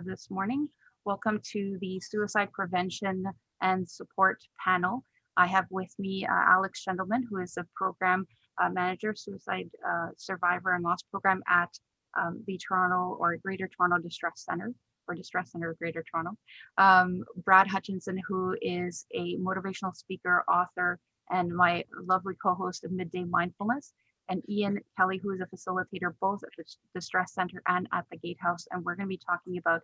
this morning. Welcome to the Suicide Prevention and Support panel. I have with me Alex Schendelman, who is a program manager, Suicide Survivor and Loss Program at the Toronto or Greater Toronto Distress Center, or Distress Center of Greater Toronto. Brad Hutchinson, who is a motivational speaker, author, and my lovely co-host of Midday Mindfulness, and Ian Kelly, who is a facilitator both at the Distress Center and at the Gatehouse. And we're going to be talking about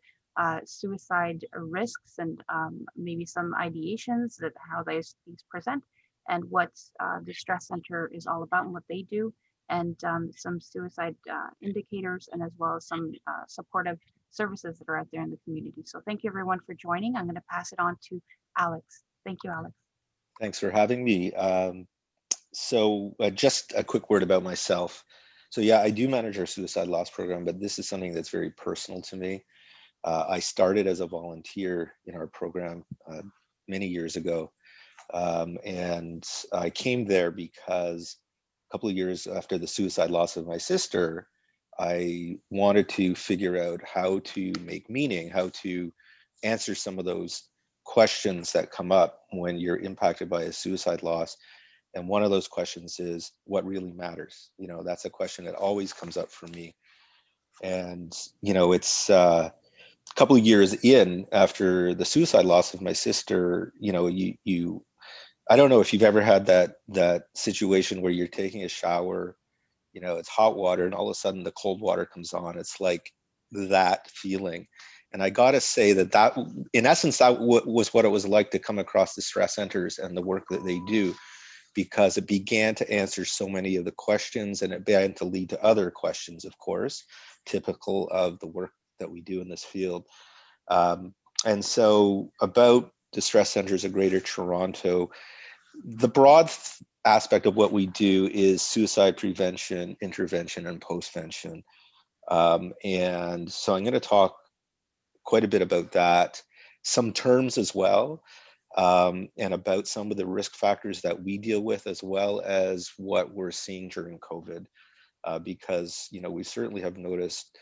suicide risks and maybe some ideations that how these present, and what the Distress Center is all about and what they do, and some suicide indicators, and as well as some supportive services that are out there in the community. So thank you everyone for joining. I'm going to pass it on to Alex. Thank you, Alex. Thanks for having me. So just a quick word about myself. So yeah, I do manage our suicide loss program, but this is something that's very personal to me. I started as a volunteer in our program many years ago. And I came there because a couple of years after the suicide loss of my sister, I wanted to figure out how to make meaning, how to answer some of those questions that come up when you're impacted by a suicide loss. And one of those questions is, what really matters? You know, that's a question that always comes up for me. And, you know, it's a couple of years in after the suicide loss of my sister, you know, I don't know if you've ever had that situation where you're taking a shower, you know, it's hot water and all of a sudden the cold water comes on. It's like that feeling. And I got to say that in essence, that was what it was like to come across the stress centers and the work that they do, because it began to answer so many of the questions, and it began to lead to other questions, of course, typical of the work that we do in this field. And so about Distress Centers of Greater Toronto, the broad aspect of what we do is suicide prevention, intervention, and postvention. And so I'm going to talk quite a bit about that, some terms as well, and about some of the risk factors that we deal with, as well as what we're seeing during COVID, because, you know, we certainly have noticed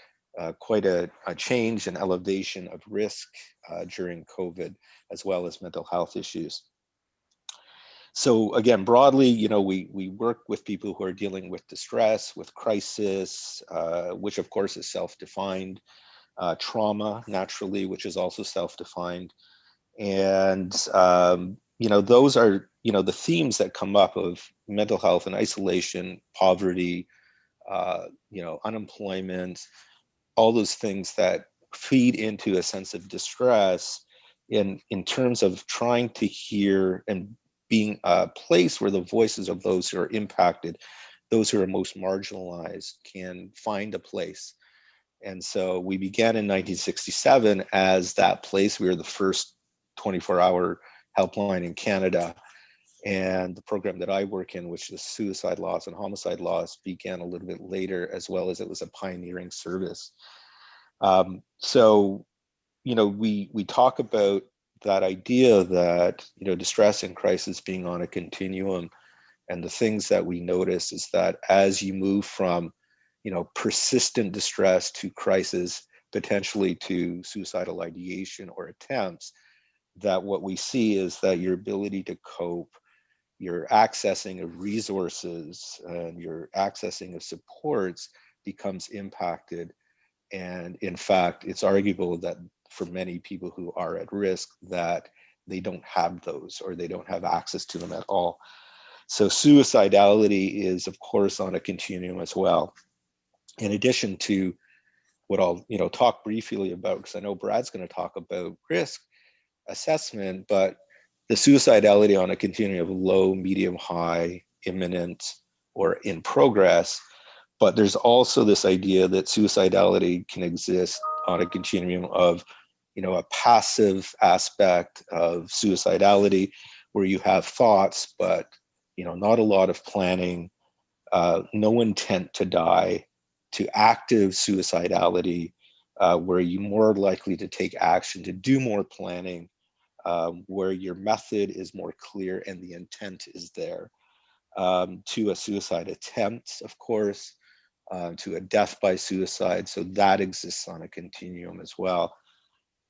quite a change and elevation of risk during COVID, as well as mental health issues. So again, broadly, you know, we work with people who are dealing with distress, with crisis, which of course is self-defined, trauma, naturally, which is also self-defined. And, you know, those are, you know, the themes that come up of mental health and isolation, poverty, you know, unemployment, all those things that feed into a sense of distress in terms of trying to hear and being a place where the voices of those who are impacted, those who are most marginalized, can find a place. And so we began in 1967 as that place. We were the first 24-hour helpline in Canada. And the program that I work in, which is suicide loss and homicide loss, began a little bit later, as well as it was a pioneering service. So, you know, we talk about that idea that, you know, distress and crisis being on a continuum. And the things that we notice is that as you move from, you know, persistent distress to crisis, potentially to suicidal ideation or attempts, that what we see is that your ability to cope, your accessing of resources, and your accessing of supports becomes impacted. And in fact, it's arguable that for many people who are at risk, that they don't have those, or they don't have access to them at all. So suicidality is, of course, on a continuum as well. In addition to what I'll, you know, talk briefly about, because I know Brad's going to talk about risk assessment, but the suicidality on a continuum of low, medium, high, imminent, or in progress. But there's also this idea that suicidality can exist on a continuum of, you know, a passive aspect of suicidality, where you have thoughts, but, you know, not a lot of planning, no intent to die, to active suicidality, where you're more likely to take action, to do more planning, where your method is more clear and the intent is there, to a suicide attempt, of course, to a death by suicide. So that exists on a continuum as well.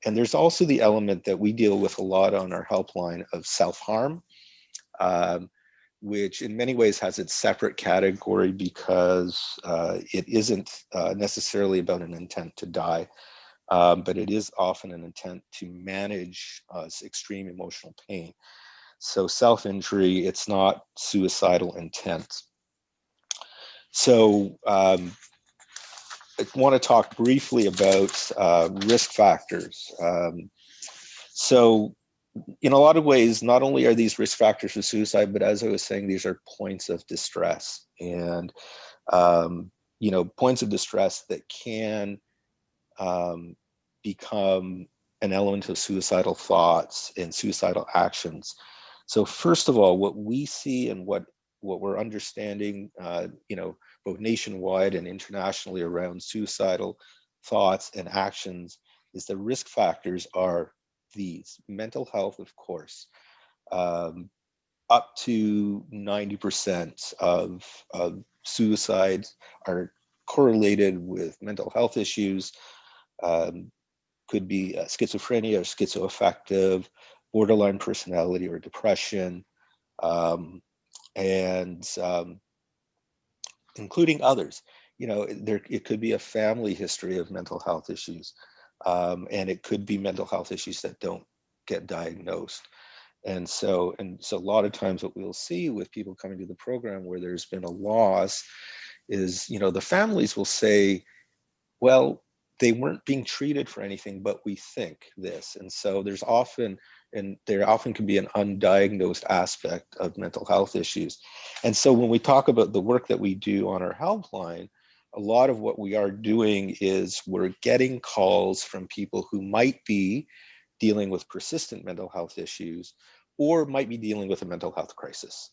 And there's also the element that we deal with a lot on our helpline of self-harm, which in many ways has its separate category because it isn't necessarily about an intent to die, but it is often an intent to manage extreme emotional pain. So self-injury, it's not suicidal intent. So I want to talk briefly about risk factors. So in a lot of ways, not only are these risk factors for suicide, but as I was saying, these are points of distress, and points of distress that can become an element of suicidal thoughts and suicidal actions. So first of all, what we see and what we're understanding, both nationwide and internationally around suicidal thoughts and actions is the risk factors are these: mental health, of course. Up to 90% of suicides are correlated with mental health issues. Could be schizophrenia or schizoaffective, borderline personality or depression, and including others. It could be a family history of mental health issues, and it could be mental health issues that don't get diagnosed. And so a lot of times what we'll see with people coming to the program where there's been a loss is, the families will say, well, they weren't being treated for anything, but we think this. And so there often can be an undiagnosed aspect of mental health issues. And so when we talk about the work that we do on our helpline, a lot of what we are doing is we're getting calls from people who might be dealing with persistent mental health issues or might be dealing with a mental health crisis.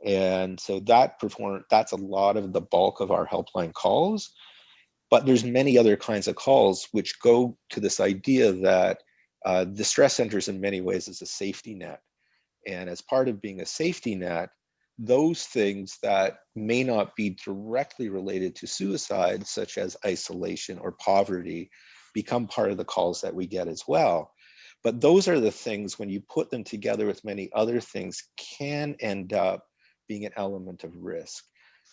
And so that's a lot of the bulk of our helpline calls. But there's many other kinds of calls which go to this idea that the stress centers in many ways is a safety net. And as part of being a safety net, those things that may not be directly related to suicide, such as isolation or poverty, become part of the calls that we get as well. But those are the things, when you put them together with many other things, can end up being an element of risk.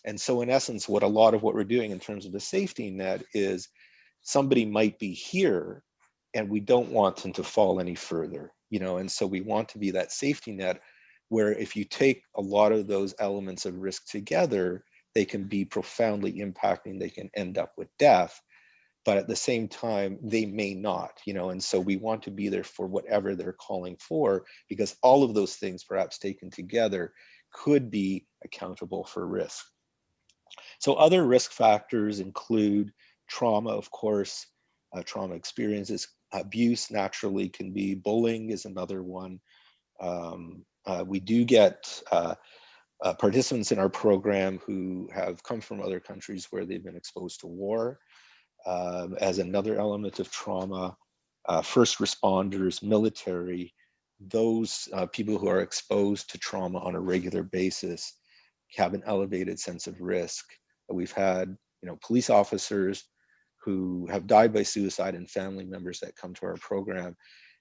And so in essence, what a lot of what we're doing in terms of the safety net is somebody might be here and we don't want them to fall any further, and so we want to be that safety net where if you take a lot of those elements of risk together, they can be profoundly impacting, they can end up with death, but at the same time, they may not, and so we want to be there for whatever they're calling for, because all of those things perhaps taken together could be accountable for risk. So other risk factors include trauma, of course, trauma experiences, abuse naturally can be, bullying is another one. We do get participants in our program who have come from other countries where they've been exposed to war as another element of trauma. First responders, military, those people who are exposed to trauma on a regular basis have an elevated sense of risk. We've had, police officers who have died by suicide and family members that come to our program,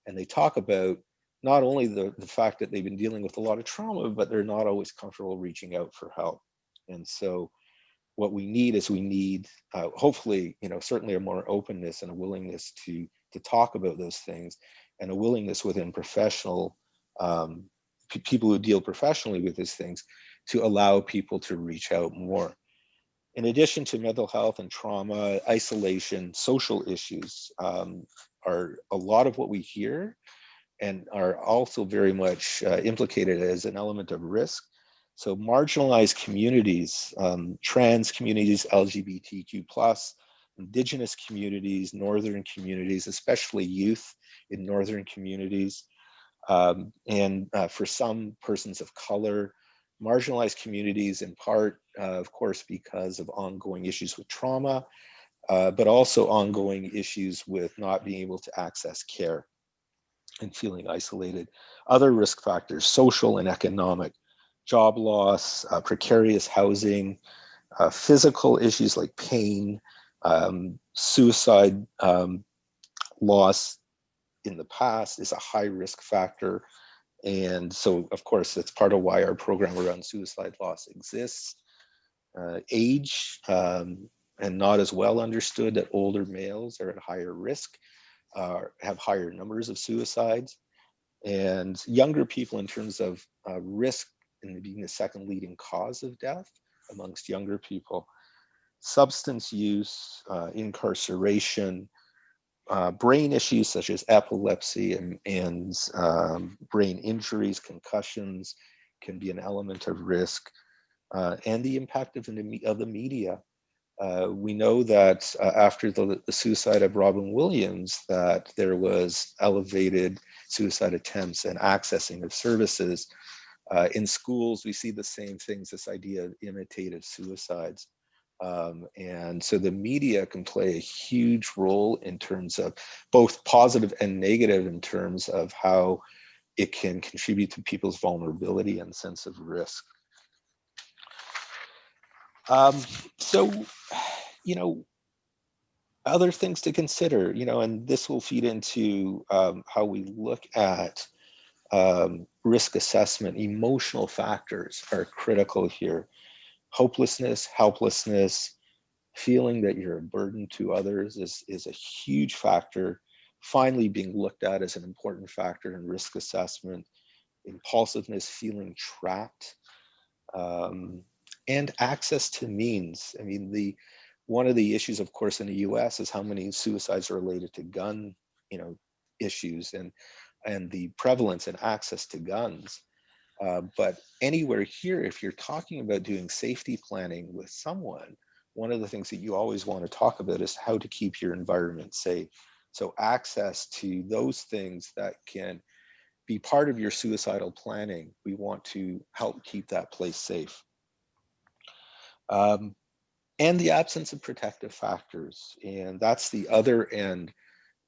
and they talk about not only the fact that they've been dealing with a lot of trauma, but they're not always comfortable reaching out for help. And so what we need is hopefully, certainly a more openness and a willingness to talk about those things, and a willingness within professional people who deal professionally with these things to allow people to reach out more. In addition to mental health and trauma, isolation, social issues are a lot of what we hear and are also very much implicated as an element of risk. So marginalized communities, trans communities, LGBTQ+, Indigenous communities, Northern communities, especially youth in Northern communities, and for some persons of color, marginalized communities in part, of course, because of ongoing issues with trauma, but also ongoing issues with not being able to access care and feeling isolated. Other risk factors, social and economic, job loss, precarious housing, physical issues like pain, suicide, loss, in the past is a high risk factor. And so, of course, that's part of why our program around suicide loss exists. Age, and not as well understood that older males are at higher risk, have higher numbers of suicides, and younger people in terms of risk in being the second leading cause of death amongst younger people. Substance use, incarceration, brain issues such as epilepsy and brain injuries, concussions can be an element of risk, and the impact of the media. We know that after the suicide of Robin Williams, that there was elevated suicide attempts and accessing of services. In schools, we see the same things, this idea of imitative suicides. And so the media can play a huge role in terms of both positive and negative in terms of how it can contribute to people's vulnerability and sense of risk. So, you know, other things to consider, you know, and this will feed into how we look at risk assessment. Emotional factors are critical here. Hopelessness, helplessness, feeling that you're a burden to others is a huge factor. Finally, being looked at as an important factor in risk assessment. Impulsiveness, feeling trapped, and access to means. I mean, one of the issues, of course, in the U.S. is how many suicides are related to gun, issues and the prevalence and access to guns. But anywhere here, if you're talking about doing safety planning with someone, one of the things that you always want to talk about is how to keep your environment safe. So access to those things that can be part of your suicidal planning, we want to help keep that place safe. And the absence of protective factors. And that's the other end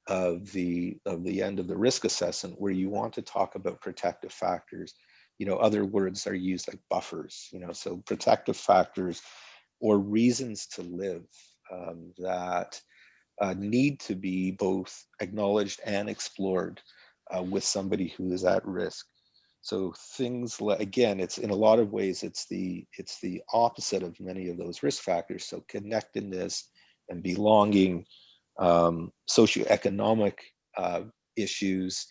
of the end of the risk assessment, where you want to talk about protective factors. Other words are used like buffers, so protective factors or reasons to live that need to be both acknowledged and explored with somebody who is at risk. So things like, again, it's in a lot of ways, it's the opposite of many of those risk factors. So connectedness and belonging, socioeconomic issues,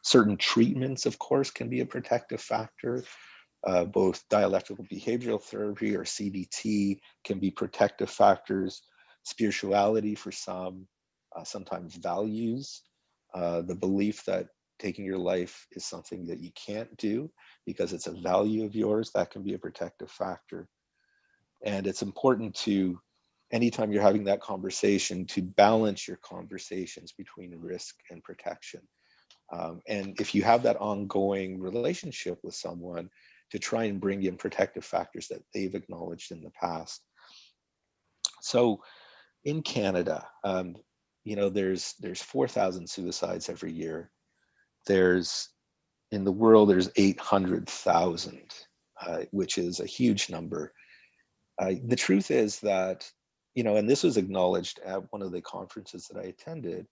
certain treatments, of course, can be a protective factor. Both dialectical behavioral therapy or CBT can be protective factors. Spirituality for some, sometimes values, the belief that taking your life is something that you can't do because it's a value of yours, that can be a protective factor. And it's important to, anytime you're having that conversation, to balance your conversations between risk and protection. And if you have that ongoing relationship with someone, to try and bring in protective factors that they've acknowledged in the past. So in Canada, there's 4,000 suicides every year. In the world, there's 800,000, which is a huge number. The truth is that, and this was acknowledged at one of the conferences that I attended,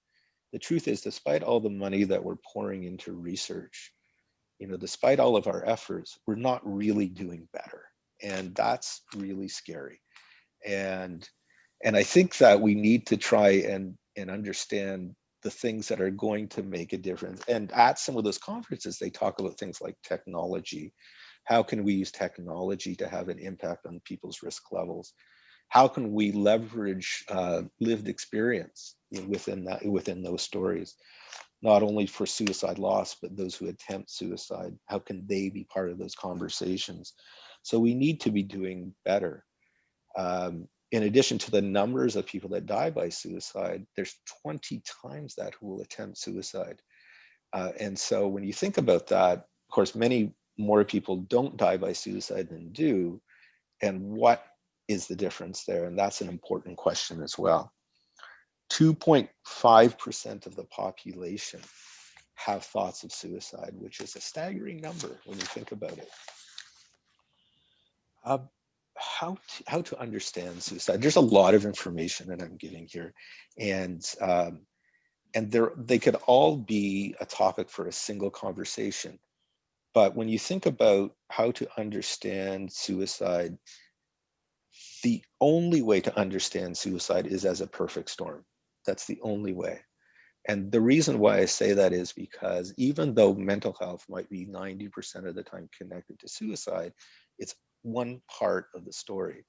the truth is, despite all the money that we're pouring into research, despite all of our efforts, we're not really doing better. And that's really scary. And I think that we need to try and understand the things that are going to make a difference. And at some of those conferences, they talk about things like technology. How can we use technology to have an impact on people's risk levels? How can we leverage lived experience within those stories? Not only for suicide loss, but those who attempt suicide, how can they be part of those conversations? So we need to be doing better. In addition to the numbers of people that die by suicide, there's 20 times that who will attempt suicide. And so when you think about that, of course, many more people don't die by suicide than do. And what is the difference there? And that's an important question as well. 2.5% of the population have thoughts of suicide, which is a staggering number when you think about it. how to understand suicide. There's a lot of information that I'm giving here, and they could all be a topic for a single conversation. But when you think about how to understand suicide, the only way to understand suicide is as a perfect storm. That's the only way. And the reason why I say that is because even though mental health might be 90% of the time connected to suicide, it's one part of the story.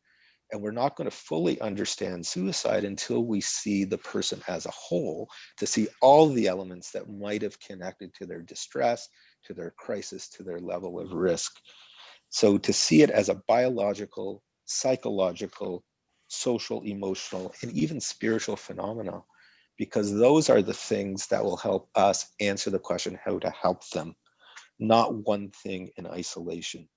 And we're not going to fully understand suicide until we see the person as a whole, to see all the elements that might have connected to their distress, to their crisis, to their level of risk. So to see it as a biological, psychological, social, emotional, and even spiritual phenomena, because those are the things that will help us answer the question how to help them, not one thing in isolation.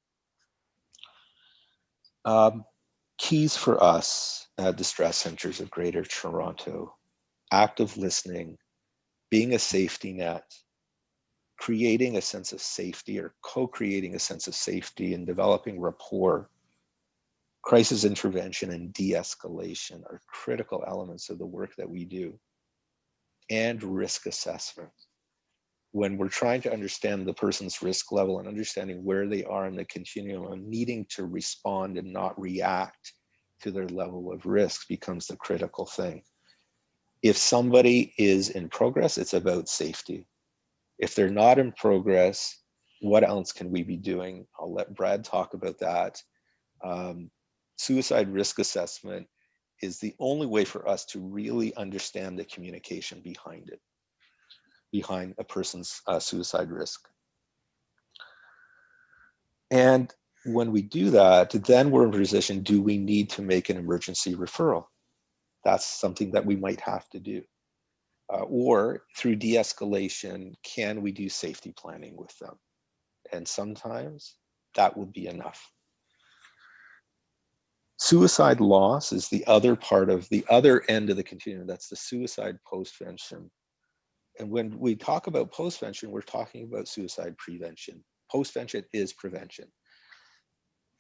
Keys for us at the Stress Centers of Greater Toronto: active listening, being a safety net, creating a sense of safety or co-creating a sense of safety, and developing rapport. Crisis intervention and de-escalation are critical elements of the work that we do. And risk assessment. When we're trying to understand the person's risk level and understanding where they are in the continuum and needing to respond and not react to their level of risk becomes the critical thing. If somebody is in progress, it's about safety. If they're not in progress, what else can we be doing? I'll let Brad talk about that. Suicide risk assessment is the only way for us to really understand the communication behind it, behind a person's suicide risk. And when we do that, then we're in a position, do we need to make an emergency referral? That's something that we might have to do. Or through de-escalation, can we do safety planning with them? And sometimes that would be enough. Suicide loss is the other part of the other end of the continuum. That's the suicide postvention. And when we talk about postvention, we're talking about suicide prevention. Postvention is prevention.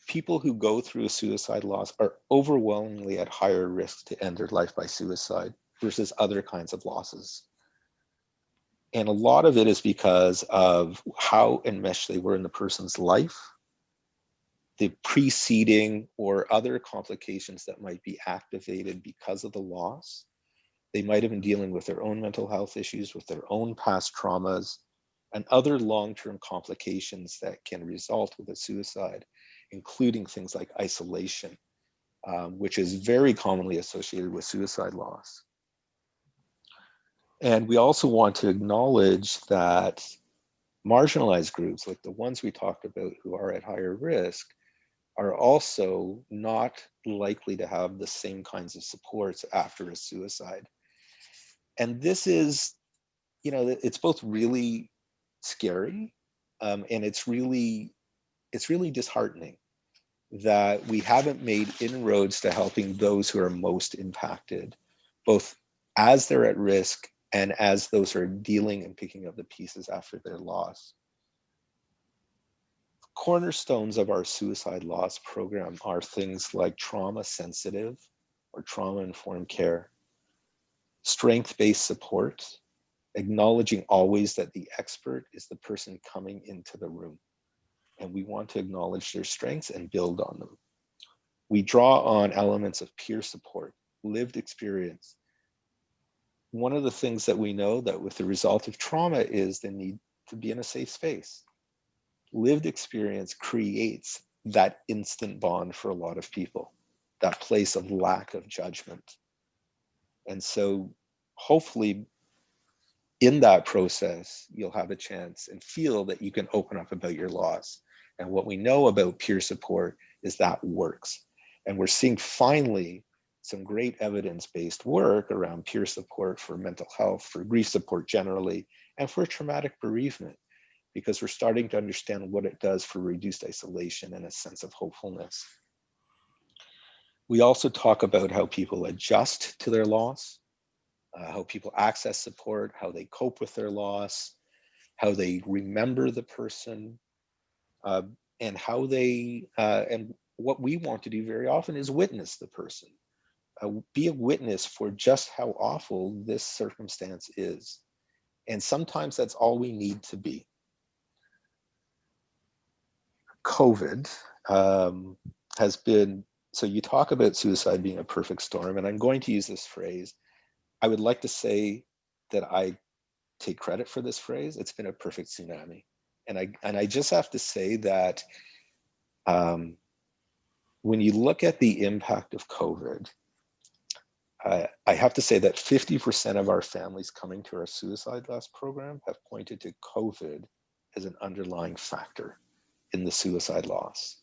People who go through a suicide loss are overwhelmingly at higher risk to end their life by suicide versus other kinds of losses. And a lot of it is because of how enmeshed they were in the person's life, the preceding or other complications that might be activated because of the loss. They might have been dealing with their own mental health issues, with their own past traumas, and other long-term complications that can result with a suicide, including things like isolation, which is very commonly associated with suicide loss. And we also want to acknowledge that marginalized groups, like the ones we talked about who are at higher risk, are also not likely to have the same kinds of supports after a suicide. And this is, it's both really scary, and it's really disheartening that we haven't made inroads to helping those who are most impacted, both as they're at risk and as those who are dealing and picking up the pieces after their loss. Cornerstones of our suicide loss program are things like trauma sensitive or trauma informed care, strength-based support, acknowledging always that the expert is the person coming into the room, and we want to acknowledge their strengths and build on them. We draw on elements of peer support, lived experience. One of the things that we know that with the result of trauma is the need to be in a safe space. Lived experience creates that instant bond for a lot of people, that place of lack of judgment. And so hopefully in that process, you'll have a chance and feel that you can open up about your loss. And what we know about peer support is that works. And we're seeing finally some great evidence-based work around peer support for mental health, for grief support generally, and for traumatic bereavement, because we're starting to understand what it does for reduced isolation and a sense of hopefulness. We also talk about how people adjust to their loss, how people access support, how they cope with their loss, how they remember the person, and how they, and what we want to do very often is witness the person, be a witness for just how awful this circumstance is. And sometimes that's all we need to be. COVID has been, so you talk about suicide being a perfect storm, and I'm going to use this phrase. I would like to say that I take credit for this phrase. It's been a perfect tsunami. And I just have to say that when you look at the impact of COVID, I have to say that 50% of our families coming to our suicide loss program have pointed to COVID as an underlying factor in the suicide loss,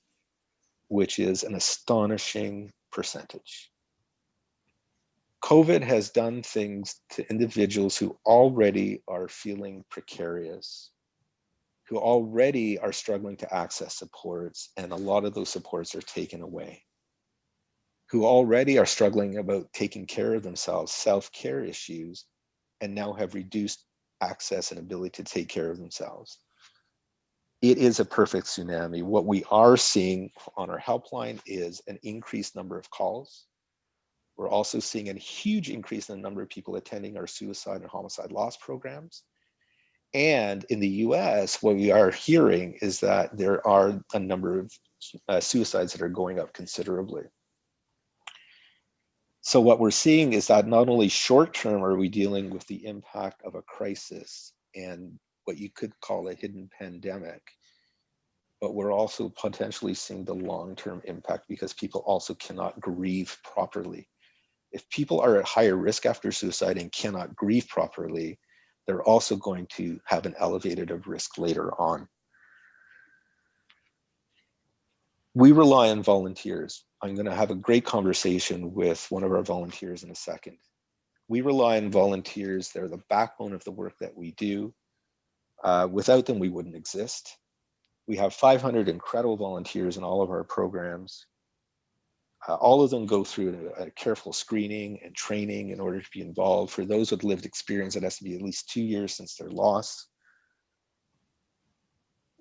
which is an astonishing percentage. COVID has done things to individuals who already are feeling precarious, who already are struggling to access supports, and a lot of those supports are taken away, who already are struggling about taking care of themselves, self-care issues, and now have reduced access and ability to take care of themselves. It is a perfect tsunami. What we are seeing on our helpline is an increased number of calls. We're also seeing a huge increase in the number of people attending our suicide and homicide loss programs. And in the US, what we are hearing is that there are a number of suicides that are going up considerably. So what we're seeing is that not only short term are we dealing with the impact of a crisis and what you could call a hidden pandemic, but we're also potentially seeing the long-term impact because people also cannot grieve properly. If people are at higher risk after suicide and cannot grieve properly, they're also going to have an elevated of risk later on. We rely on volunteers. I'm going to have a great conversation with one of our volunteers in a second. We rely on volunteers. They're the backbone of the work that we do. Without them, we wouldn't exist. We have 500 incredible volunteers in all of our programs. All of them go through a careful screening and training in order to be involved. For those with lived experience, it has to be at least 2 years since their loss.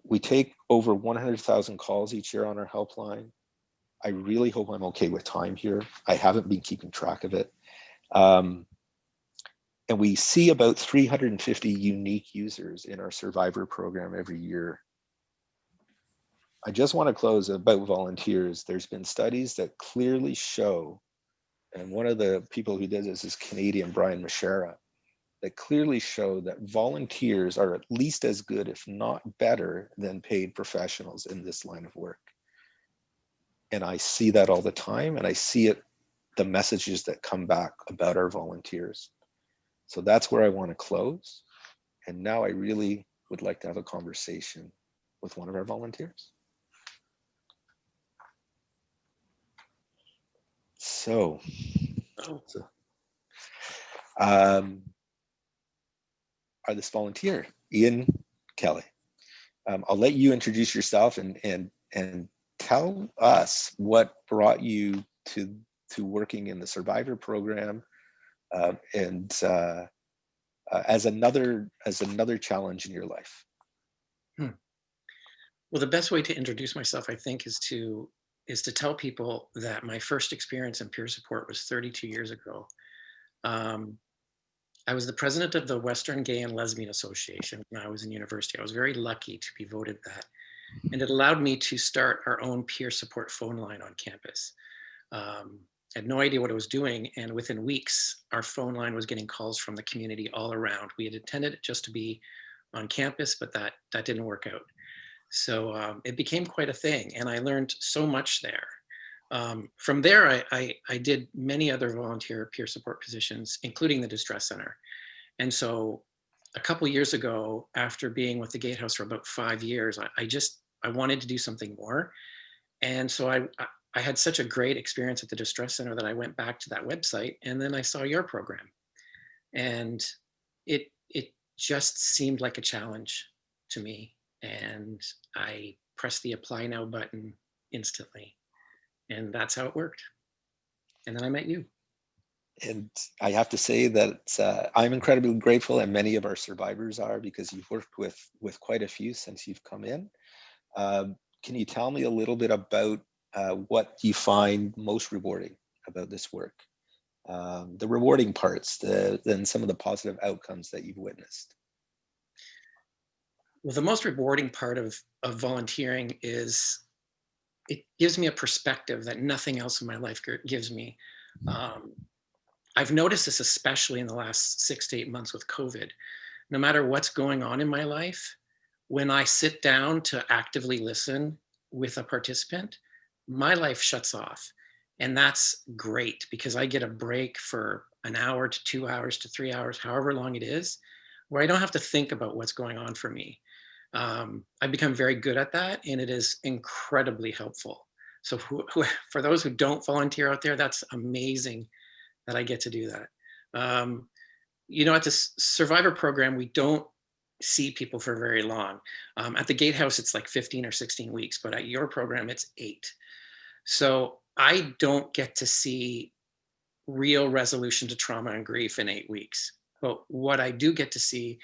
We take over 100,000 calls each year on our helpline. I really hope I'm okay with time here. I haven't been keeping track of it. And we see about 350 unique users in our survivor program every year. I just want to close about volunteers. There's been studies that clearly show, and one of the people who does this is Canadian Brian Mashera, that clearly show that volunteers are at least as good, if not better, than paid professionals in this line of work. And I see that all the time, and I see it, the messages that come back about our volunteers. So that's where I want to close. And now I really would like to have a conversation with one of our volunteers. So this volunteer, Ian Kelly. I'll let you introduce yourself and tell us what brought you to working in the survivor program as another challenge in your life. Well, the best way to introduce myself, I think, is to tell people that my first experience in peer support was 32 years ago. I was the president of the Western Gay and Lesbian Association when I was in university. I was very lucky to be voted that. And it allowed me to start our own peer support phone line on campus. I had no idea what I was doing. And within weeks, our phone line was getting calls from the community all around. We had intended it just to be on campus, but that didn't work out. So it became quite a thing. And I learned so much there. From there, I did many other volunteer peer support positions, including the Distress Center. And so a couple years ago, after being with the Gatehouse for about 5 years, I wanted to do something more. And so I had such a great experience at the Distress Center that I went back to that website, and then I saw your program. And it just seemed like a challenge to me. And I pressed the apply now button instantly. And that's how it worked. And then I met you. And I have to say that I'm incredibly grateful, and many of our survivors are, because you've worked with quite a few since you've come in. Can you tell me a little bit about what do you find most rewarding about this work? The rewarding parts, then some of the positive outcomes that you've witnessed. Well, the most rewarding part of volunteering is it gives me a perspective that nothing else in my life gives me. I've noticed this especially in the last 6 to 8 months with COVID. No matter what's going on in my life, when I sit down to actively listen with a participant, my life shuts off. And that's great because I get a break for an hour to 2 hours to 3 hours, however long it is, where I don't have to think about what's going on for me. I've become very good at that, and it is incredibly helpful. So for those who don't volunteer out there, that's amazing that I get to do that. At this survivor program, we don't see people for very long. At the Gatehouse, it's like 15 or 16 weeks, but at your program, it's 8. So I don't get to see real resolution to trauma and grief in 8 weeks. But what I do get to see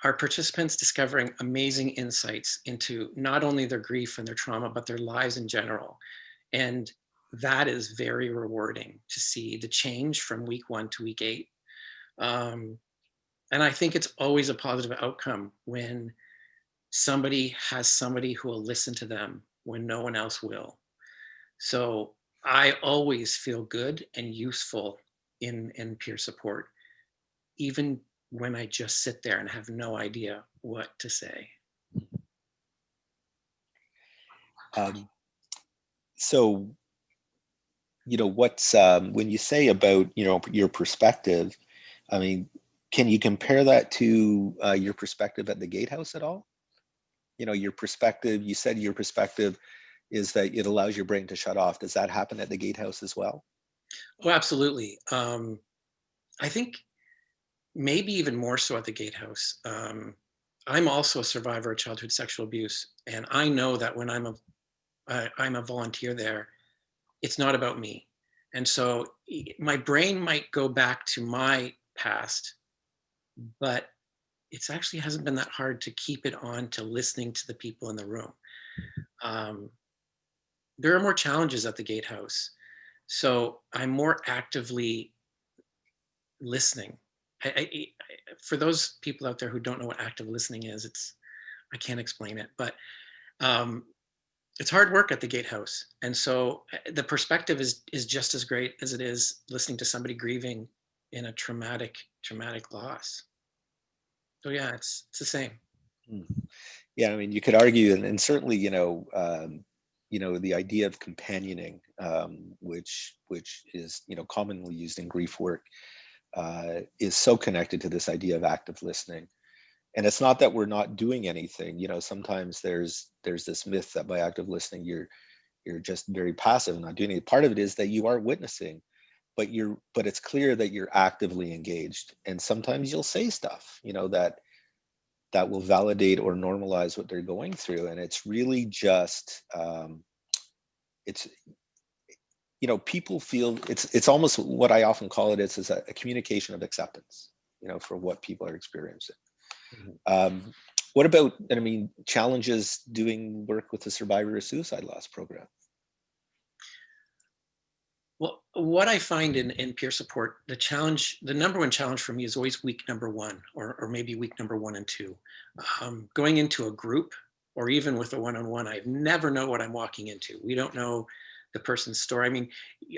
are participants discovering amazing insights into not only their grief and their trauma, but their lives in general. And that is very rewarding to see the change from week 1 to week 8. And I think it's always a positive outcome when somebody has somebody who will listen to them when no one else will. So I always feel good and useful in peer support, even when I just sit there and have no idea what to say. So, what's when you say about your perspective, I mean, can you compare that to your perspective at the Gatehouse at all? Your perspective. You said your perspective is that it allows your brain to shut off. Does that happen at the Gatehouse as well? Oh, absolutely. I think maybe even more so at the Gatehouse. I'm also a survivor of childhood sexual abuse, and I know that when I'm a volunteer there, it's not about me. And so my brain might go back to my past, but it's actually hasn't been that hard to keep it on to listening to the people in the room. There are more challenges at the Gatehouse, so I'm more actively listening. For those people out there who don't know what active listening is, I can't explain it, but it's hard work at the Gatehouse. And so the perspective is just as great as it is listening to somebody grieving in a traumatic loss. So yeah, it's the same. Yeah, I mean, you could argue, and certainly, the idea of companioning, which is commonly used in grief work, is so connected to this idea of active listening. And it's not that we're not doing anything. Sometimes there's this myth that by active listening you're just very passive and not doing anything. Part of it is that you are witnessing, but it's clear that you're actively engaged. And sometimes you'll say stuff, that will validate or normalize what they're going through. And it's really just people feel it's almost what I often call it is a communication of acceptance, for what people are experiencing. What about, challenges doing work with the Survivor of Suicide Loss program? Well, what I find in peer support, the number one challenge for me is always week number 1, or maybe week number 1 and 2. Going into a group or even with a one-on-one, I never know what I'm walking into. We don't know the person's story. I mean,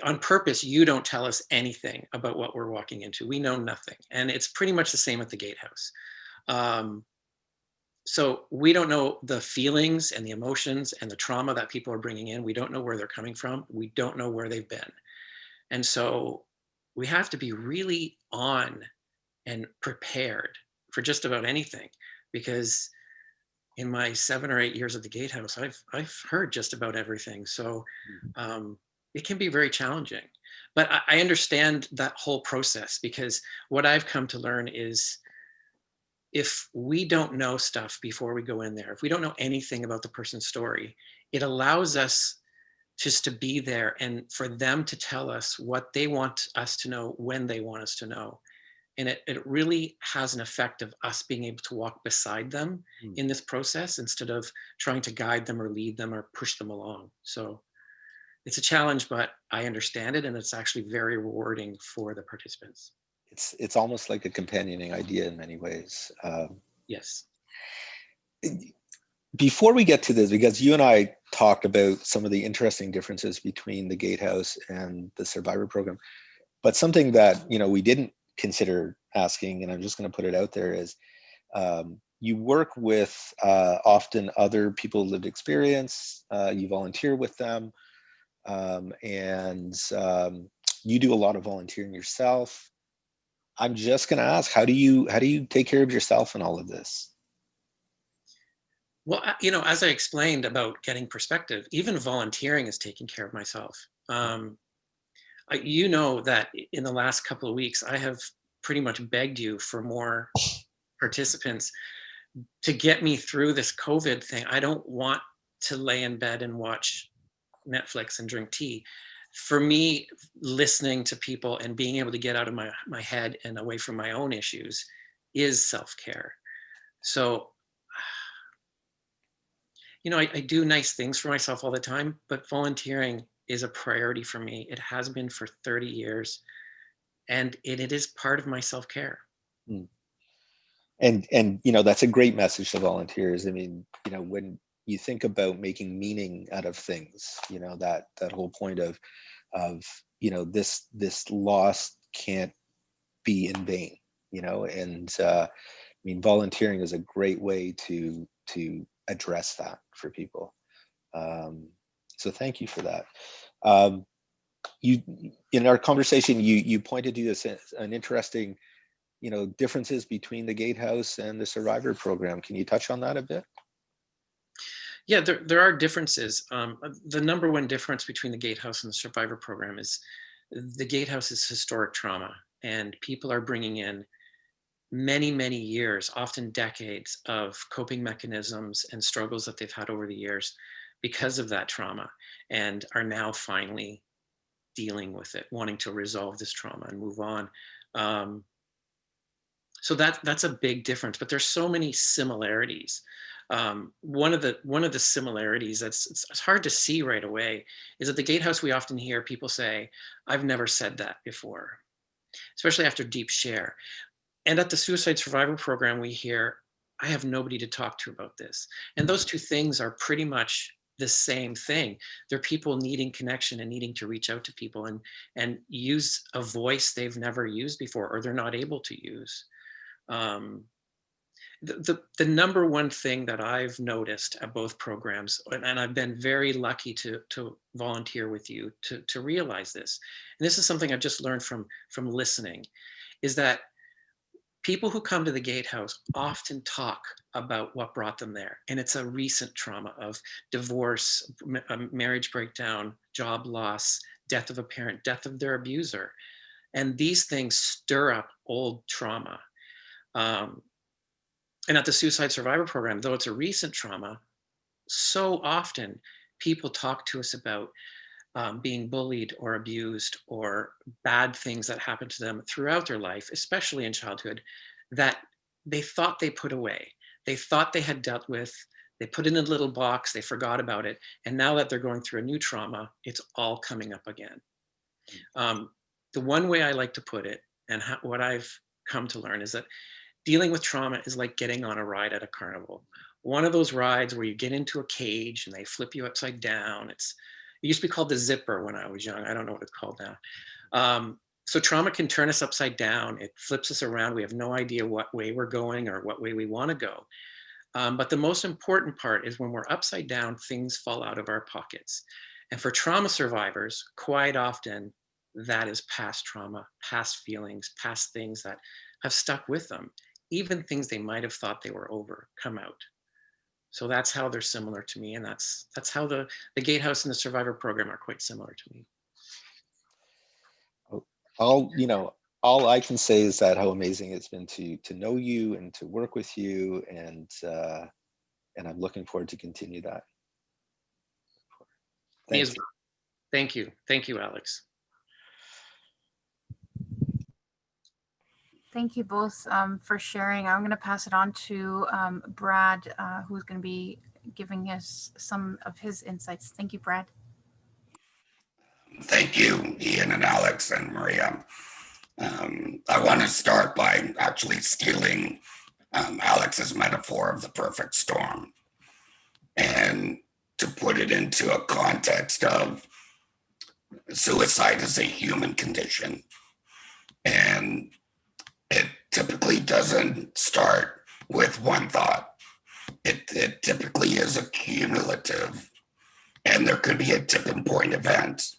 on purpose, you don't tell us anything about what we're walking into. We know nothing. And it's pretty much the same at the Gatehouse. So we don't know the feelings and the emotions and the trauma that people are bringing in. We don't know where they're coming from. We don't know where they've been. And so we have to be really on and prepared for just about anything, because in my 7 or 8 years at the Gatehouse, I've heard just about everything. So it can be very challenging, but I understand that whole process, because what I've come to learn is if we don't know stuff before we go in there, if we don't know anything about the person's story, it allows us just to be there and for them to tell us what they want us to know when they want us to know. And it really has an effect of us being able to walk beside them in this process instead of trying to guide them or lead them or push them along. So it's a challenge, but I understand it, and it's actually very rewarding for the participants. It's almost like a companioning idea in many ways. Yes. Before we get to this, because you and I talked about some of the interesting differences between the Gatehouse and the Survivor program, but something that we didn't consider asking, and I'm just going to put it out there, is you work with often other people with lived experience. You volunteer with them, and you do a lot of volunteering yourself. I'm just going to ask, how do you take care of yourself in all of this? Well, as I explained about getting perspective, even volunteering is taking care of myself. You know that in the last couple of weeks, I have pretty much begged you for more participants to get me through this COVID thing. I don't want to lay in bed and watch Netflix and drink tea. For me, listening to people and being able to get out of my head and away from my own issues is self-care. So, I do nice things for myself all the time, but volunteering is a priority for me. It has been for 30 years, and it is part of my self-care. And that's a great message to volunteers. I mean, when you think about making meaning out of things, that whole point of this loss can't be in vain, and I mean, volunteering is a great way to address that for people. So thank you for that. You, in our conversation, you pointed to this an interesting differences between the Gatehouse and the Survivor program. Can you touch on that a bit? Yeah, there are differences. The number one difference between the Gatehouse and the Survivor program is the Gatehouse is historic trauma, and people are bringing in many, many years, often decades of coping mechanisms and struggles that they've had over the years because of that trauma, and are now finally dealing with it, wanting to resolve this trauma and move on. So that's a big difference, but there's so many similarities. One of the similarities it's hard to see right away is at the Gatehouse, we often hear people say, "I've never said that before," especially after deep share. And at the Suicide Survivor program, we hear, "I have nobody to talk to about this." And those two things are pretty much the same thing. They're people needing connection and needing to reach out to people and use a voice they've never used before, or they're not able to use. The number one thing that I've noticed at both programs, and I've been very lucky to volunteer with you to realize this, and this is something I've just learned from listening, is that people who come to the Gatehouse often talk about what brought them there. And it's a recent trauma of divorce, marriage breakdown, job loss, death of a parent, death of their abuser. And these things stir up old trauma. And at the Suicide Survivor program, though it's a recent trauma, so often people talk to us about being bullied or abused or bad things that happened to them throughout their life, especially in childhood, that they thought they put away. They thought they had dealt with, they put in a little box, they forgot about it. And now that they're going through a new trauma, it's all coming up again. The one way I like to put it, and what I've come to learn, is that dealing with trauma is like getting on a ride at a carnival. One of those rides where you get into a cage and they flip you upside down. It used to be called the zipper when I was young. I don't know what it's called now. So trauma can turn us upside down. It flips us around. We have no idea what way we're going or what way we want to go. But the most important part is when we're upside down, things fall out of our pockets. And for trauma survivors, quite often, that is past trauma, past feelings, past things that have stuck with them. Even things they might have thought they were over come out. So that's how they're similar to me. And that's how the Gatehouse and the Survivor program are quite similar to me. All I can say is that how amazing it's been to know you and to work with you, and I'm looking forward to continue that. Thanks. Thank you. Thank you, Alex. Thank you both for sharing. I'm going to pass it on to Brad, who's going to be giving us some of his insights. Thank you, Brad. Thank you, Ian and Alex and Maria. I want to start by actually stealing Alex's metaphor of the perfect storm and to put it into a context of suicide is a human condition. And it typically doesn't start with one thought. It typically is a cumulative, and there could be a tipping point event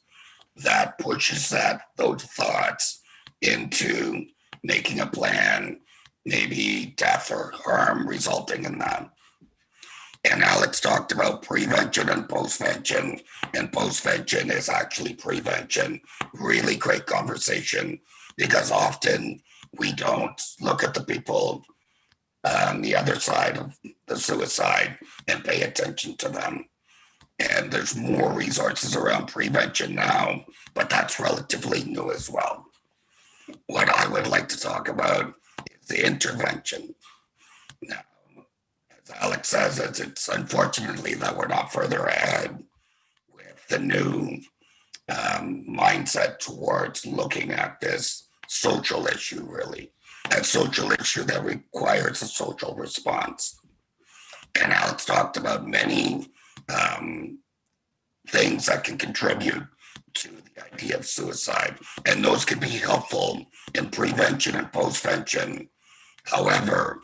that pushes those thoughts into making a plan, maybe death or harm resulting in that. And Alex talked about prevention and postvention, and postvention is actually prevention. Really great conversation, because often we don't look at the people on the other side of the suicide and pay attention to them. And there's more resources around prevention now, but that's relatively new as well. What I would like to talk about is the intervention. Now, as Alex says, it's unfortunately that we're not further ahead with the new mindset towards looking at this social issue, really. A social issue that requires a social response. And Alex talked about many things that can contribute to the idea of suicide, and those can be helpful in prevention and postvention. However,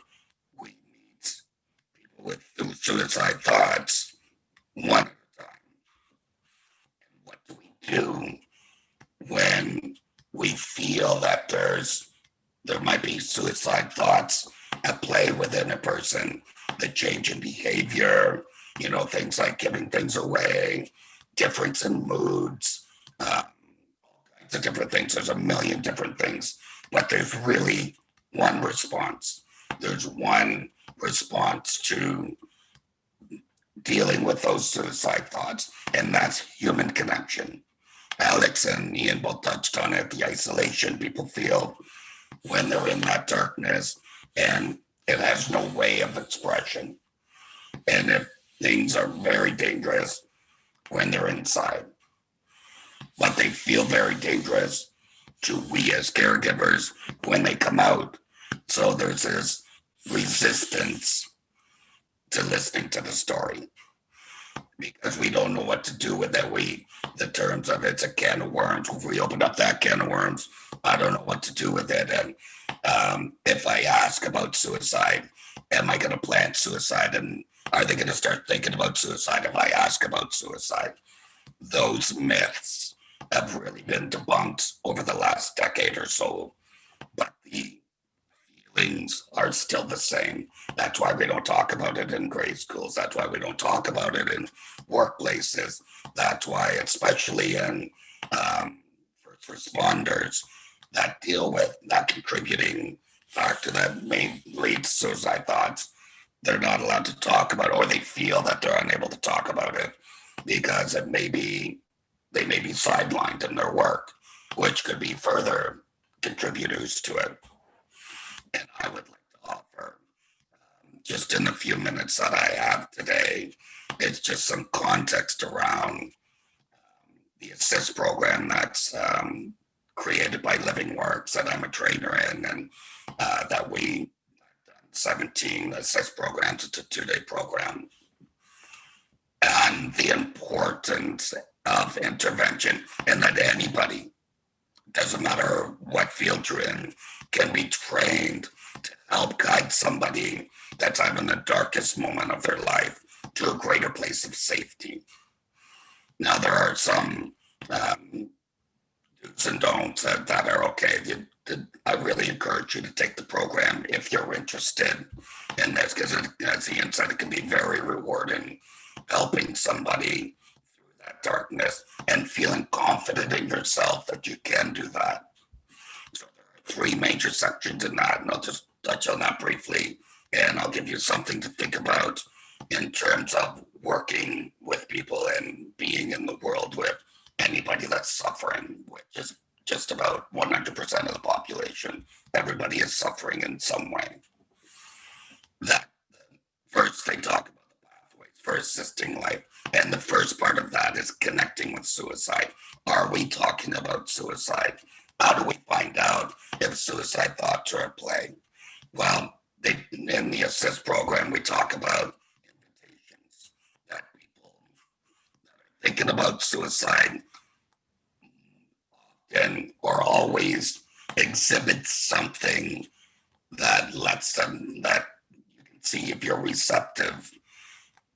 we need people with suicide thoughts one at a time. And what do we do when we feel that there might be suicide thoughts at play within a person? The change in behavior, things like giving things away, difference in moods, all kinds of different things. There's a million different things, but there's really one response. There's one response to dealing with those suicide thoughts, and that's human connection. Alex and Ian both touched on it, the isolation people feel when they're in that darkness, and it has no way of expression. And if things are very dangerous when they're inside, but they feel very dangerous to we as caregivers when they come out. So there's this resistance to listening to the story because we don't know what to do with it. The terms of it's a can of worms. If we open up that can of worms, I don't know what to do with it. And if I ask about suicide, am I going to plan suicide? And are they going to start thinking about suicide if I ask about suicide? Those myths have really been debunked over the last decade or so, but the feelings are still the same. That's why we don't talk about it in grade schools. That's why we don't talk about it in workplaces. That's why, especially in first responders that deal with that contributing factor that may lead to suicide thoughts, they're not allowed to talk about it, or they feel that they're unable to talk about it because they may be sidelined in their work, which could be further contributors to it. And I would like to offer, just in the few minutes that I have today, it's just some context around the ASSIST program that's created by Living Works that I'm a trainer in, and that we 17 ASSIST programs. It's a 2-day program. And the importance of intervention, and that anybody, doesn't matter what field you're in, can be trained to help guide somebody that's having the darkest moment of their life to a greater place of safety. Now, there are some do's and don'ts that are okay. I really encourage you to take the program if you're interested in this, because as Ian said, it can be very rewarding, helping somebody through that darkness and feeling confident in yourself that you can do that. So there are 3 major sections in that, and I'll just touch on that briefly, and I'll give you something to think about in terms of working with people and being in the world with anybody that's suffering, which is just about 100% of the population. Everybody is suffering in some way. That first they talk about the pathways. for assisting life. And the first part of that is connecting with suicide. Are we talking about suicide? How do we find out if suicide thoughts are at play? Well, in the assist program, we talk about invitations that people thinking about suicide can or always exhibit something that lets them, that you can see if you're receptive,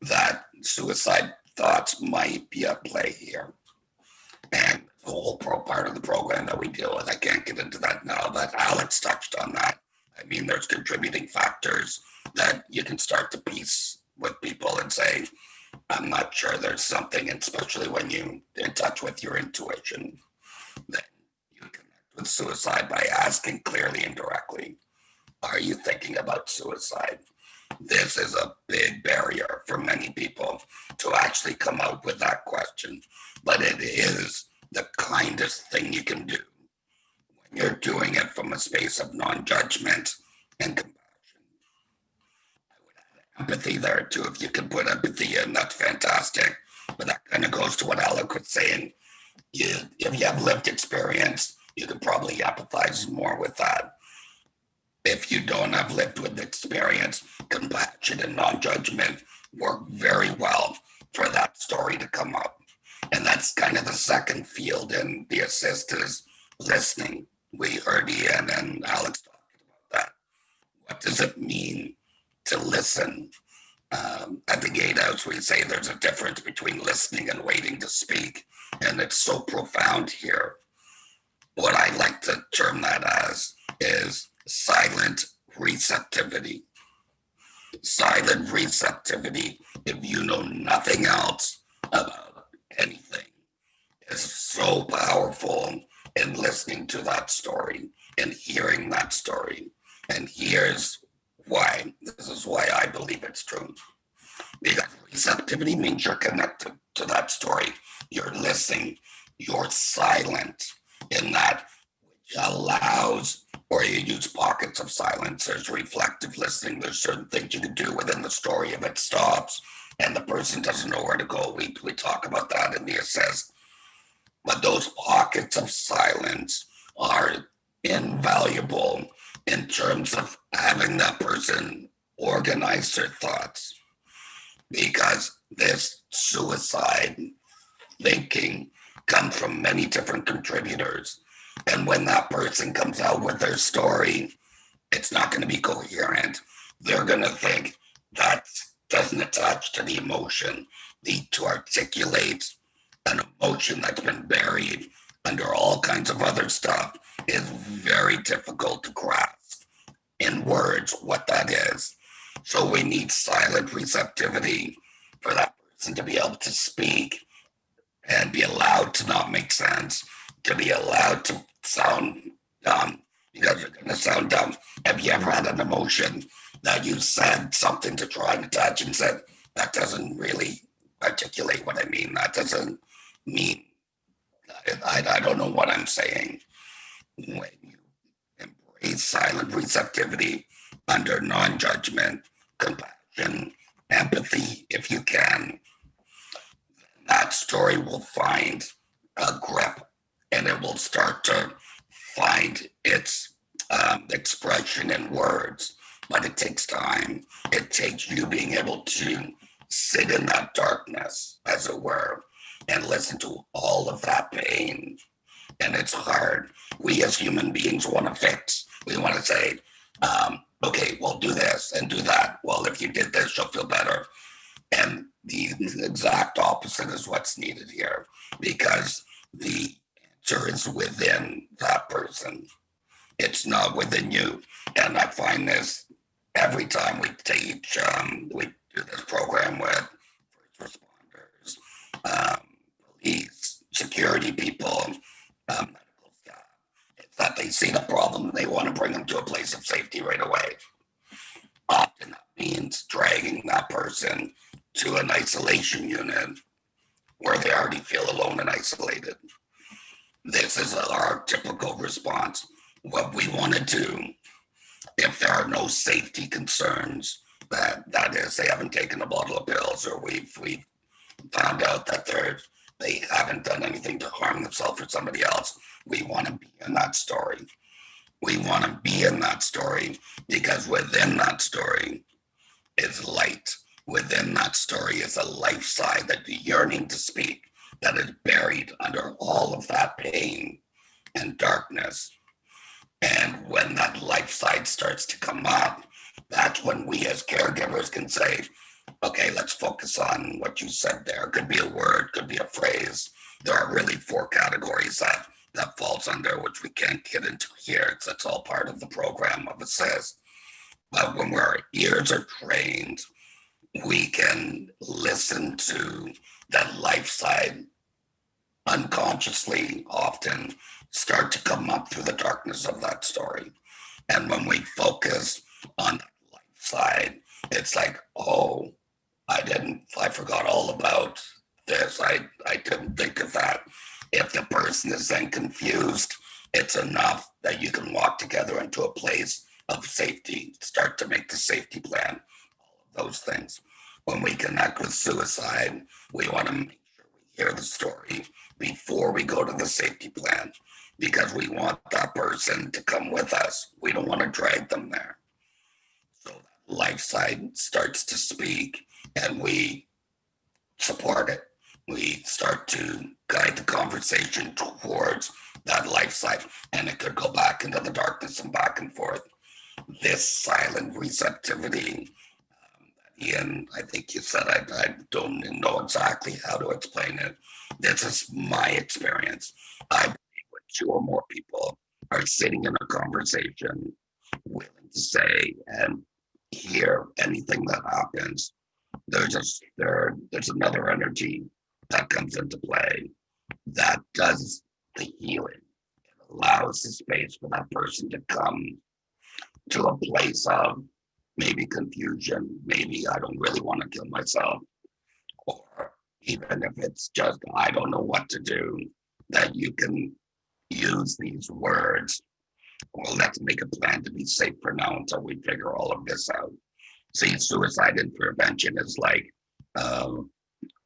that suicide thoughts might be at play here. And the whole part of the program that we deal with, I can't get into that now, but Alex touched on that. I mean, there's contributing factors that you can start to piece with people and say, I'm not sure there's something, especially when you're in touch with your intuition, then you connect with suicide by asking clearly and directly, are you thinking about suicide? This is a big barrier for many people to actually come out with that question, but it is the kindest thing you can do when you're doing it from a space of non-judgment and compassion. I would add empathy there too. If you can put empathy in, that's fantastic. But that kind of goes to what Alec was saying. If you have lived experience, you could probably empathize more with that. If you don't have lived with experience, compassion and non-judgment work very well for that story to come up. And that's kind of the second field in the assist is listening. We heard Ian and Alex talking about that. What does it mean to listen? At the Gatehouse, we say there's a difference between listening and waiting to speak. And it's so profound here. What I like to term that as is silent receptivity. Silent receptivity, if you know nothing else about anything, is so powerful in listening to that story and hearing that story. And here's why. This is why I believe it's true. Because receptivity means you're connected to that story. You're listening. You're silent in that, which allows, or you use pockets of silence. There's reflective listening. There's certain things you can do within the story if it stops and the person doesn't know where to go. We talk about that in the assist. But those pockets of silence are invaluable in terms of having that person organize their thoughts. Because this suicide thinking comes from many different contributors. And when that person comes out with their story, it's not going to be coherent. They're going to think that doesn't attach to the emotion. To articulate an emotion that's been buried under all kinds of other stuff is very difficult to grasp in words what that is. So we need silent receptivity for that person to be able to speak and be allowed to not make sense, to be allowed to sound dumb, because you're going to sound dumb. Have you ever had an emotion that you said something to try and attach and said, that doesn't really articulate what I mean. That doesn't mean, I don't know what I'm saying. When you embrace silent receptivity under non-judgment, compassion, empathy, if you can, that story will find a grip and it will start to find its expression in words. But it takes time. It takes you being able to sit in that darkness, as it were, and listen to all of that pain. And it's hard. We as human beings want to fix. We want to say, okay, well, do this and do that. Well, if you did this, you'll feel better. And the exact opposite is what's needed here, because the answer is within that person. It's not within you. And I find this every time we teach, we do this program with first responders, police, security people, medical staff. It's that they see the problem and they want to bring them to a place of safety right away. Often that means dragging that person to an isolation unit where they already feel alone and isolated. This is our typical response. What we want to do, if there are no safety concerns, that is, they haven't taken a bottle of pills, or we've found out that they haven't done anything to harm themselves or somebody else. We want to be in that story. We want to be in that story because within that story is light. Within that story is a life side that you're yearning to speak, that is buried under all of that pain and darkness. And when that life side starts to come up, that's when we as caregivers can say, okay, let's focus on what you said there. Could be a word, could be a phrase. There are really 4 categories that falls under, which we can't get into here. It's all part of the program of assist. But when our ears are trained, we can listen to that life side unconsciously often start to come up through the darkness of that story. And when we focus on that life side, it's like, oh, I forgot all about this. I didn't think of that. If the person is then confused, it's enough that you can walk together into a place of safety, start to make the safety plan, all of those things. When we connect with suicide, we want to make sure we hear the story before we go to the safety plan, because we want that person to come with us. We don't want to drag them there. So that life side starts to speak and we support it. We start to guide the conversation towards that life side, and it could go back into the darkness and back and forth. This silent receptivity, Ian, I think you said, I don't know exactly how to explain it. This is my experience. I believe when 2 or more people are sitting in a conversation, willing to say and hear anything that happens, there's another energy that comes into play that does the healing. It allows the space for that person to come to a place of maybe confusion, maybe I don't really want to kill myself, or even if it's just I don't know what to do, that you can use these words. Well, let's make a plan to be safe for now until we figure all of this out. See, suicide and prevention is like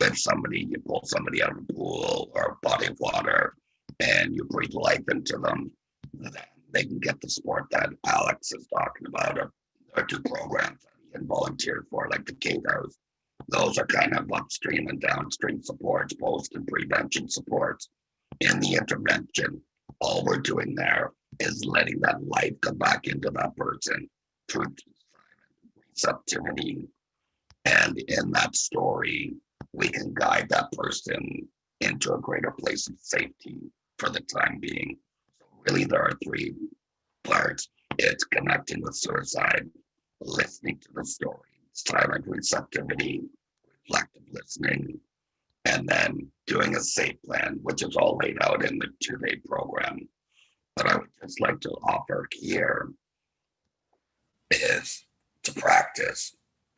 if you pull somebody out of a pool or a body of water and you breathe life into them, then they can get the support that Alex is talking about, or 2 programs that he volunteered for, like the Gatehouse. Those are kind of upstream and downstream supports, post and prevention supports. In the intervention, all we're doing there is letting that life come back into that person through receptivity. And in that story, we can guide that person into a greater place of safety for the time being. So really, there are 3 parts. It's connecting with suicide, listening to the story, silent receptivity, reflective listening, and then doing a safe plan, which is all laid out in the 2-day program. But I would just like to offer here is to practice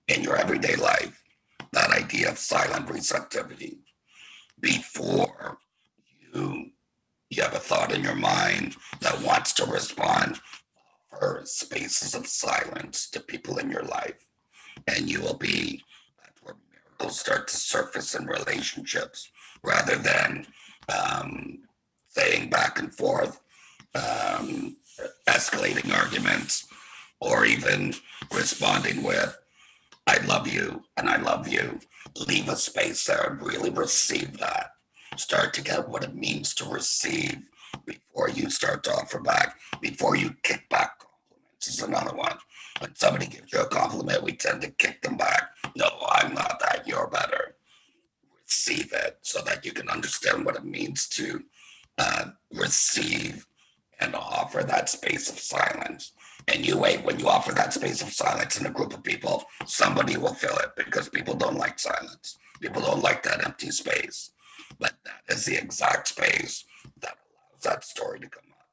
in your everyday life that idea of silent receptivity. Before you have a thought in your mind that wants to respond, offer spaces of silence to people in your life, and you will be, that's where miracles start to surface in relationships, rather than saying back and forth, escalating arguments, or even responding with, I love you and I love you. Leave a space there and really receive that. Start to get what it means to receive before you start to offer back, before you kick back compliments is another one. When somebody gives you a compliment, we tend to kick them back. No, I'm not that, you're better. Receive it so that you can understand what it means to receive and offer that space of silence. And you wait, when you offer that space of silence in a group of people, somebody will fill it, because people don't like silence. People don't like that empty space. But that is the exact space that allows that story to come up,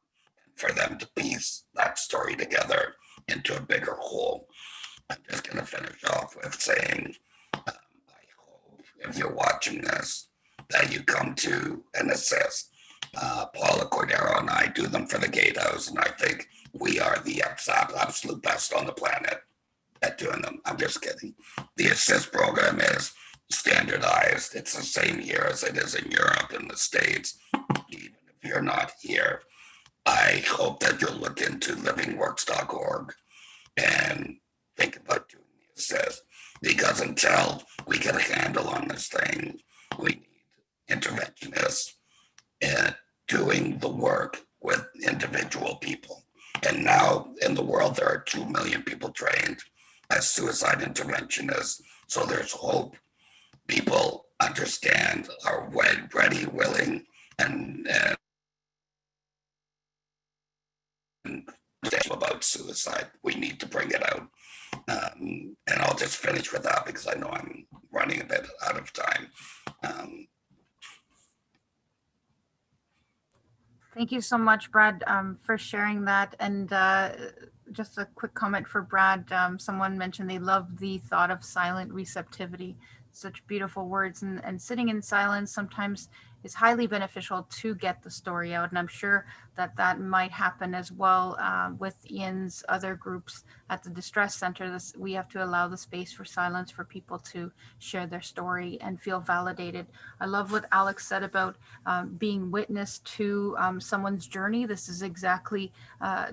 and for them to piece that story together into a bigger whole. I'm just going to finish off with saying, I hope if you're watching this, that you come to an assist. Paula Cordero and I do them for the Gatehouse, and I think we are the absolute best on the planet at doing them. I'm just kidding. The ASSIST program is standardized. It's the same here as it is in Europe and the States. Even if you're not here, I hope that you'll look into livingworks.org and think about doing the ASSIST, because until we get a handle on this thing, we need interventionists and doing the work with individual people. And now in the world, there are 2 million people trained as suicide interventionists. So there's hope. People understand, are ready, willing, and about suicide. We need to bring it out. And I'll just finish with that because I know I'm running a bit out of time. Thank you so much, Brad, for sharing that. And just a quick comment for Brad. Someone mentioned they love the thought of silent receptivity. Such beautiful words, and sitting in silence sometimes is highly beneficial to get the story out. And I'm sure that that might happen as well with Ian's other groups at the Distress Center. We have to allow the space for silence for people to share their story and feel validated. I love what Alex said about being witness to someone's journey. This is exactly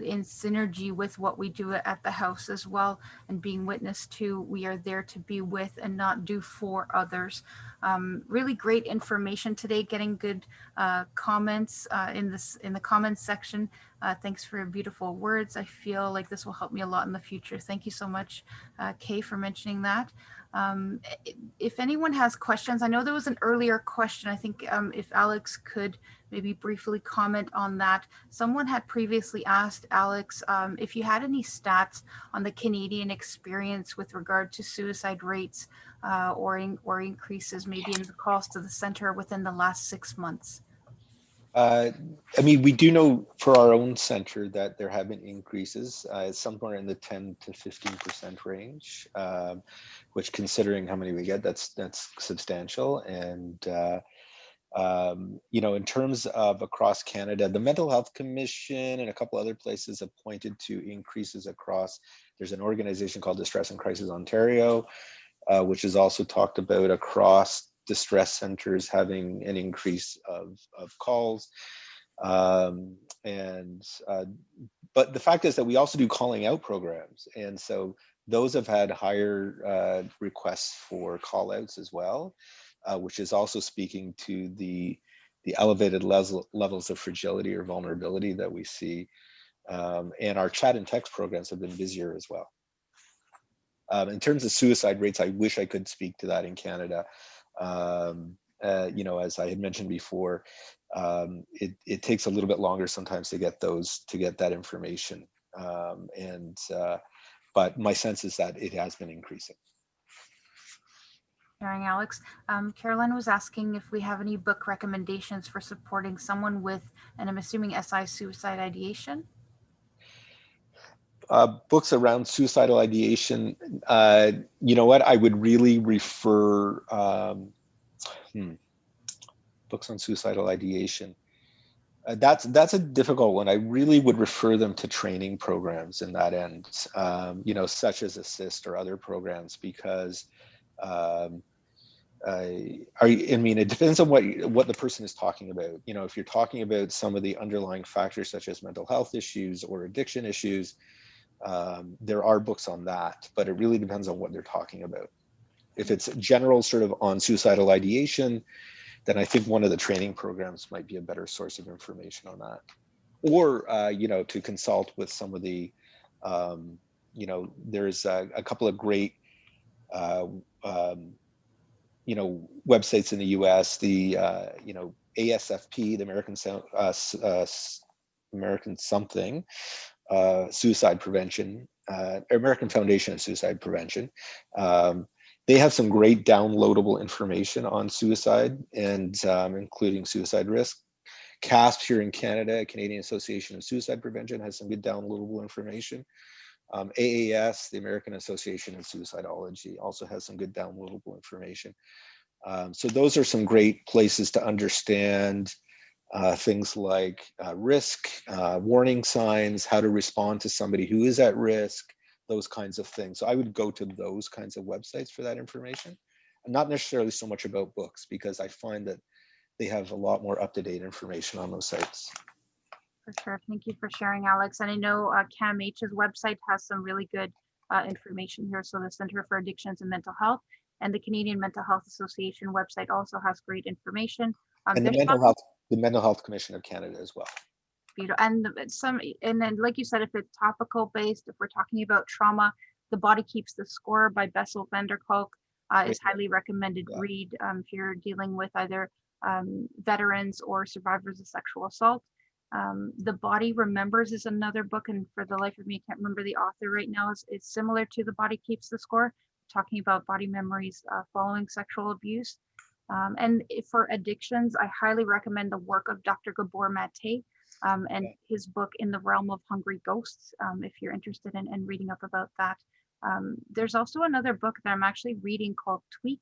in synergy with what we do at the house as well. And being witness to, we are there to be with and not do for others. Really great information today, getting good comments in the comments section. Thanks for your beautiful words. I feel like this will help me a lot in the future. Thank you so much, Kay, for mentioning that. If anyone has questions, I know there was an earlier question. I think if Alex could maybe briefly comment on that. Someone had previously asked Alex if you had any stats on the Canadian experience with regard to suicide rates or increases maybe in the calls to the center within the last 6 months. I mean, we do know for our own center that there have been increases. It's somewhere in the 10 to 15% range, which, considering how many we get, that's substantial. And you know, in terms of across Canada, the Mental Health Commission and a couple other places have pointed to increases across. There's an organization called Distress and Crisis Ontario, which is also talked about across distress centers having an increase of calls. But the fact is that we also do calling out programs. And so those have had higher requests for call outs as well, which is also speaking to the elevated levels of fragility or vulnerability that we see. And our chat and text programs have been busier as well. In terms of suicide rates, I wish I could speak to that in Canada. You know, as I had mentioned before, it takes a little bit longer sometimes to get that information. But my sense is that it has been increasing. Sharing, Alex. Caroline was asking if we have any book recommendations for supporting someone with, and I'm assuming SI, suicide ideation. Books around suicidal ideation, you know what, I would really refer books on suicidal ideation. That's a difficult one. I really would refer them to training programs in that end, you know, such as ASSIST or other programs, because I mean, it depends on what the person is talking about. You know, if you're talking about some of the underlying factors such as mental health issues or addiction issues, there are books on that, but it really depends on what they're talking about. If it's general sort of on suicidal ideation, then I think one of the training programs might be a better source of information on that. Or, you know, to consult with some of the, you know, there's a couple of great, you know, websites in the US, the, you know, ASFP, the American something, suicide prevention, American Foundation of Suicide Prevention. They have some great downloadable information on suicide, and including suicide risk. CASP here in Canada, Canadian Association of Suicide Prevention, has some good downloadable information. AAS, the American Association of Suicidology, also has some good downloadable information. So those are some great places to understand things like risk, warning signs, how to respond to somebody who is at risk, those kinds of things. So I would go to those kinds of websites for that information, and not necessarily so much about books, because I find that they have a lot more up-to-date information on those sites. For sure. Thank you for sharing, Alex. And I know CAMH's website has some really good information here. So the Center for Addictions and Mental Health and the Canadian Mental Health Association website also has great information. And the Mental Health Commission of Canada as well. And then, like you said, if it's topical based, if we're talking about trauma, The Body Keeps the Score by Bessel van der Kolk is highly recommended read if you're dealing with either veterans or survivors of sexual assault. The Body Remembers is another book, and for the life of me, I can't remember the author right now. It's similar to The Body Keeps the Score, talking about body memories following sexual abuse. And for addictions, I highly recommend the work of Dr. Gabor Mate and his book In the Realm of Hungry Ghosts, if you're interested in reading up about that. There's also another book that I'm actually reading called Tweaked,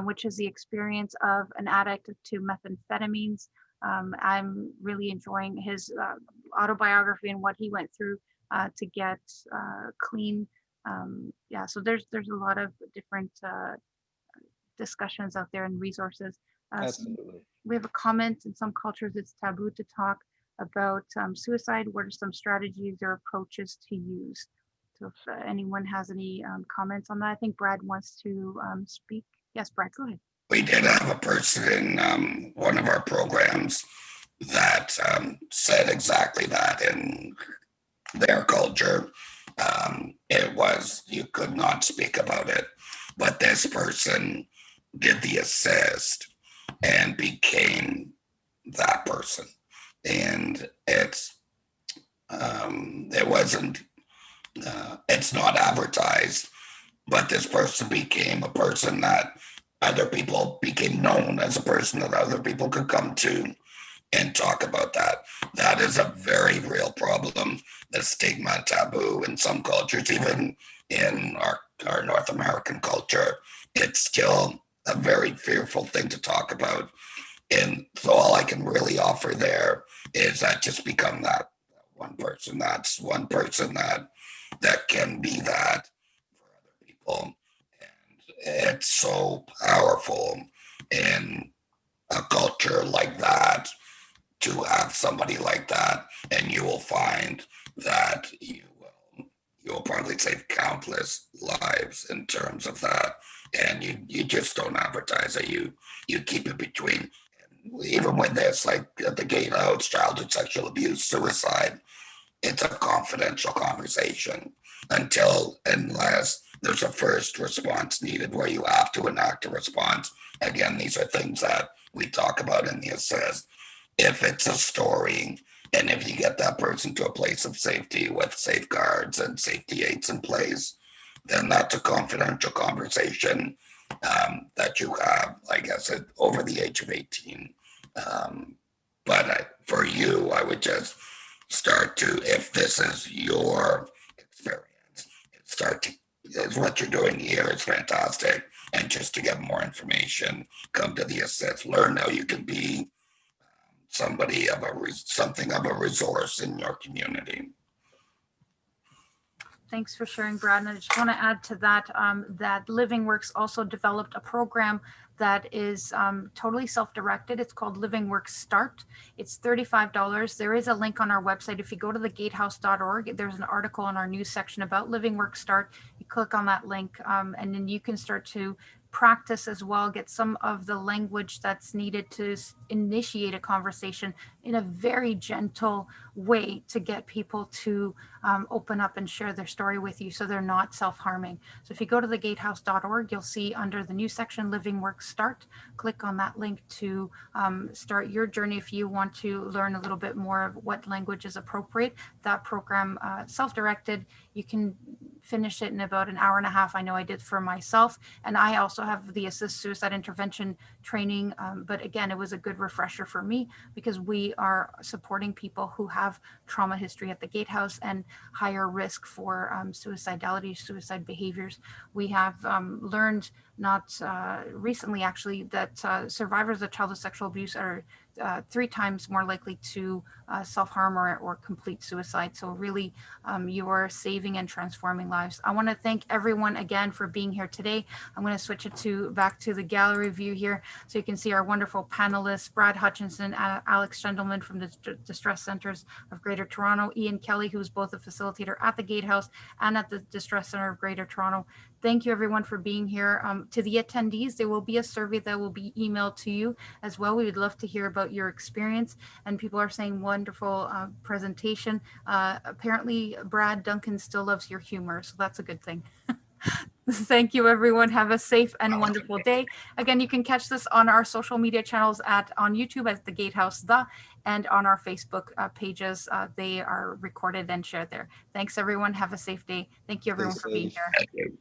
which is the experience of an addict to methamphetamines. I'm really enjoying his autobiography and what he went through to get clean. So there's a lot of different discussions out there and resources. Absolutely. We have a comment: in some cultures it's taboo to talk about suicide. What are some strategies or approaches to use? So if anyone has any comments on that, I think Brad wants to speak. Yes, Brad, go ahead. We did have a person in one of our programs that said exactly that. In their culture, it was, you could not speak about it, but this person did the assist and became that person. And it's not advertised, but this person became a person that other people became known as a person that other people could come to and talk about that. That is a very real problem. The stigma, taboo in some cultures, even in our North American culture, it's still a very fearful thing to talk about. And so all I can really offer there is that just become that one person. That's one person that can be that for other people. And it's so powerful in a culture like that to have somebody like that, and you will find that you will probably save countless lives in terms of that. And you just don't advertise it. You keep it between. Even when there's like at the gatehouse, childhood sexual abuse, suicide, it's a confidential conversation unless there's a first response needed where you have to enact a response. Again, these are things that we talk about in the assist. If it's a story, and if you get that person to a place of safety with safeguards and safety aids in place, then that's a confidential conversation that you have, like I said, over the age of 18. But for you, I would just start to, if this is your experience, is what you're doing here is fantastic. And just to get more information, come to the assist, learn how you can be something of a resource in your community. Thanks for sharing, Brad. And I just want to add to that, that Living Works also developed a program that is totally self-directed. It's called Living Works Start. It's $35. There is a link on our website. If you go to thegatehouse.org, there's an article in our news section about Living Works Start. You click on that link and then you can start to practice as well, get some of the language that's needed to initiate a conversation in a very gentle way to get people to open up and share their story with you so they're not self-harming. So if you go to thegatehouse.org, you'll see under the news section, Living Works Start, click on that link to start your journey. If you want to learn a little bit more of what language is appropriate, that program, self-directed, you can finish it in about an hour and a half. I know I did for myself, and I also have the Assist Suicide Intervention training. But again, it was a good refresher for me because we are supporting people who have trauma history at the Gatehouse and higher risk for suicidality, suicide behaviors. We have learned not recently actually that survivors of childhood sexual abuse are 3 times more likely to self-harm or complete suicide. So really, you are saving and transforming lives. I want to thank everyone again for being here today. I'm going to switch it back to the gallery view here so you can see our wonderful panelists, Brad Hutchinson, Alex Schendelman from the Distress Centers of Greater Toronto, Ian Kelly, who's both a facilitator at the Gatehouse and at the Distress Center of Greater Toronto. Thank you everyone for being here. To the attendees, there will be a survey that will be emailed to you as well. We would love to hear about your experience, and people are saying wonderful presentation. Apparently Brad Duncan still loves your humor, so that's a good thing. Thank you everyone. Have a safe and wonderful day. Again, you can catch this on our social media channels on YouTube at the Gatehouse and on our Facebook pages. They are recorded and shared there. Thanks everyone. Have a safe day. Thank you everyone for being here. Thank you.